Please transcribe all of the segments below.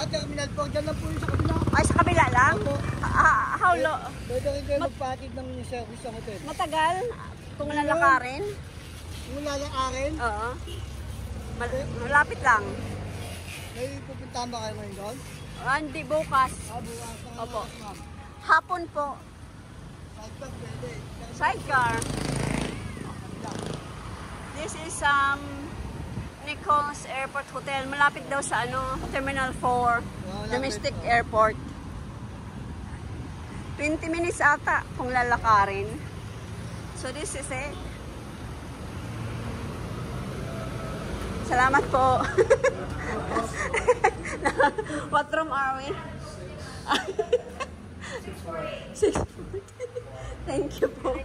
Terminal 4, dyan lang po yung sa kabila. Ay, sa kabila lang? Opo. How long? Pwede rin kayo magpatid ng service sa hotel. Matagal? Kung lalakarin? Kung lalakarin? Oo. Malapit lang. May pupuntahan ba kayo ngayon doon? Hindi, bukas. Bukas. Opo. Hapon po. Sidecar, pwede. Sidecar. This is Nichols Airport Hotel. Malapit daw sa Terminal 4, Domestic Airport. 20 minutes ata kung lalakarin. So this is it. Salamat po. What room are we? 640. Thank you po. Oh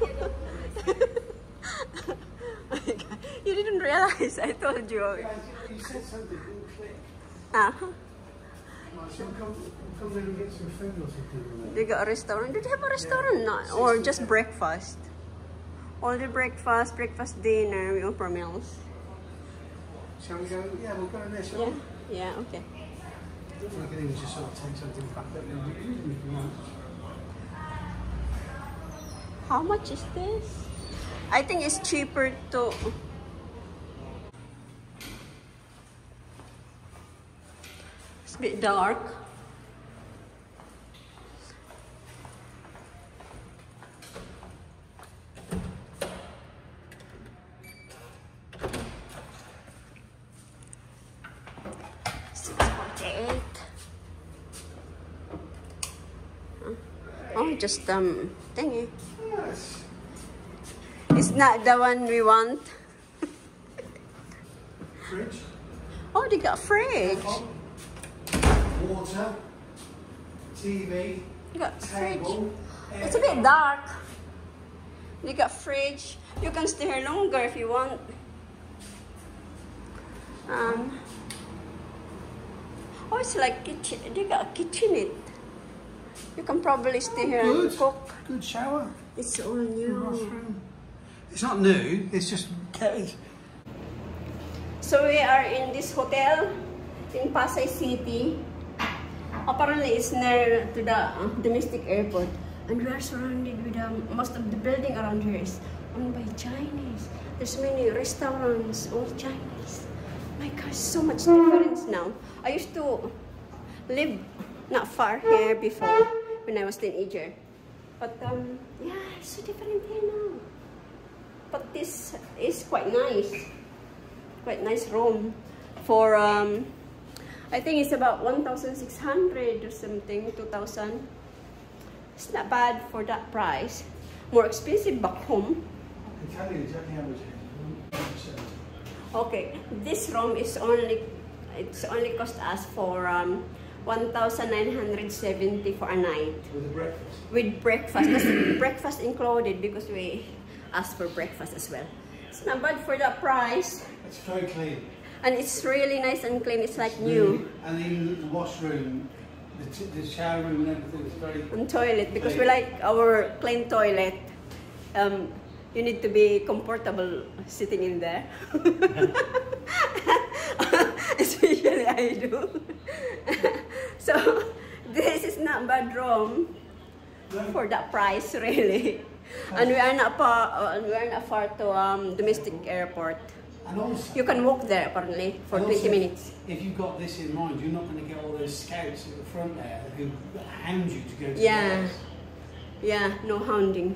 my God. You didn't realize I told you. You said something really quick. So come in and get some food or something. They got a restaurant. Did they have a restaurant? No. Or just breakfast? Only breakfast, dinner, we offer meals. Shall we go? Yeah, we'll go in there, shall we? Yeah, okay. I can even just sort of take something back up and if you want. How much is this? I think it's cheaper to... It's a bit dark. Oh, just thingy. Yes. It's not the one we want. Fridge. Oh, they got fridge. Water. TV. They got fridge. Table. It's a bit dark. They got fridge. You can stay here longer if you want. Oh, it's like kitchen. They got a kitchenette. You can probably stay here and cook. Good shower. It's all new. Washroom. It's not new. It's just kept. So we are in this hotel in Pasay City. Apparently, it's near to the domestic airport, and we are surrounded with most of the building around here is owned by Chinese. There's many restaurants, all Chinese. My gosh, so much difference now. I used to live not far here before when I was teenager, but yeah, it's so different here now. But this is quite nice room for I think it's about 1,600 or something, 2,000. It's not bad for that price. More expensive back home. I can tell you exactly how much it is. Okay, this room is only cost us for 1,970 for a night. With a breakfast. With breakfast. That's breakfast included because we asked for breakfast as well. It's not bad for that price. It's very clean. And it's really nice and clean. It's like new. And even the washroom, the shower room and everything is very... And toilet, because we like our clean toilet. You need to be comfortable sitting in there. Especially I do. So this is not bad room for that price, really. And we are not far to domestic airport. And also, you can walk there apparently for 20 minutes. If you've got this in mind, you're not going to get all those scouts at the front there who hound you to go to the yeah, no hounding.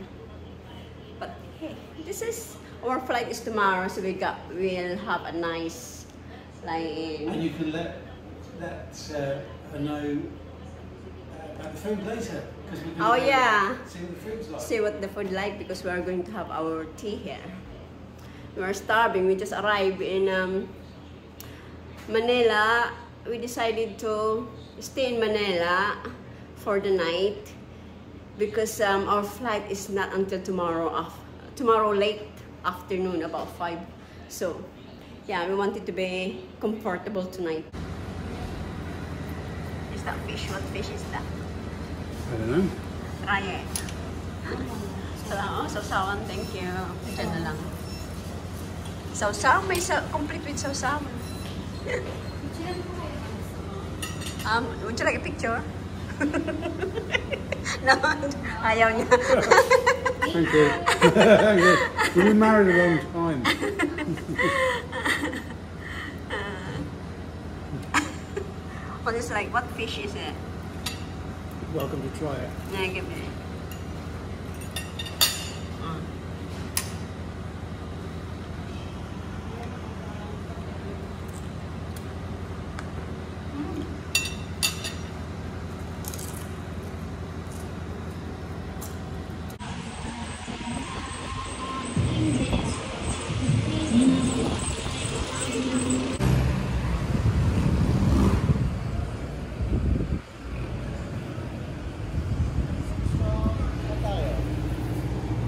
But hey, this is our flight is tomorrow, so we'll have a nice line. And you can let her know about the food later. Oh yeah. See what the food's like. See what the food like because we are going to have our tea here. We are starving. We just arrived in Manila. We decided to stay in Manila for the night because our flight is not until tomorrow late afternoon, about 5. So yeah, we wanted to be comfortable tonight. Is that fish? What fish is that? I don't know. Try it. Sausawan, thank you. Diyan na lang. Sausaw, may complete with sausawan. Would you like a picture? No, ayaw niya. Thank you. We've been married a long time. What is like? What fish is it? Welcome to try it. Yeah, give me.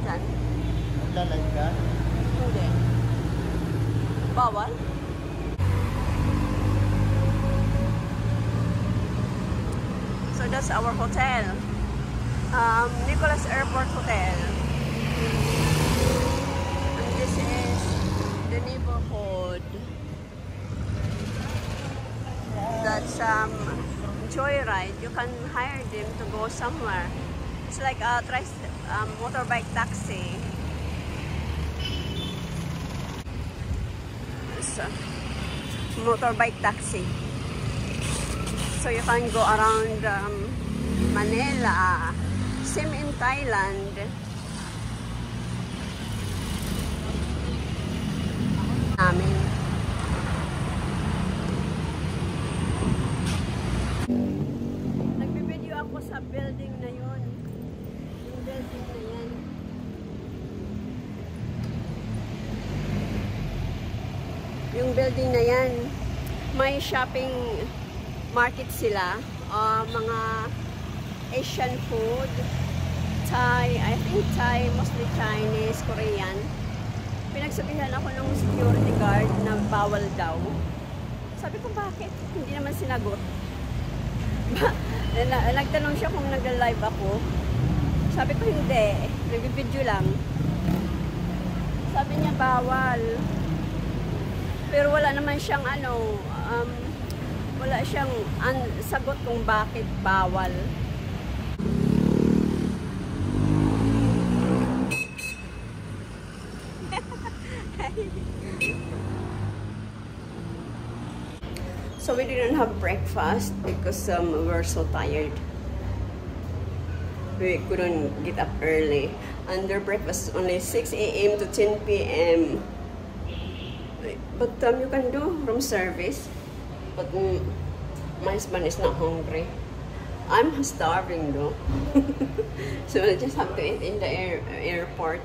Saan? Naglalike ka? Hindi. Bawal? So that's our hotel. Nicholas Airport Hotel. And this is the neighborhood. That's Joyride. You can hire them to go somewhere. It's like a motorbike taxi. It's a motorbike taxi. So you can go around Manila. Same in Thailand. Namin. Nagbibideo ako sa building na yun. Yung building na yan. Yung building na yan, may shopping market sila. Mga Asian food, Thai, I think Thai, mostly Chinese, Korean. Pinagsabihan ako ng security guard na bawal daw. Sabi ko, bakit? Hindi naman sinagot. Nagtanong siya kung nag-live ako. Sabi ko, hindi. Nag-video lang. Sabi niya, bawal. Pero wala naman siyang wala siyang sagot kung bakit bawal. So we didn't have breakfast because we were so tired. We couldn't get up early. And their breakfast is only 6 a.m. to 10 p.m. But you can do room service. But my husband is not hungry. I'm starving though. So I just have to eat in the airport.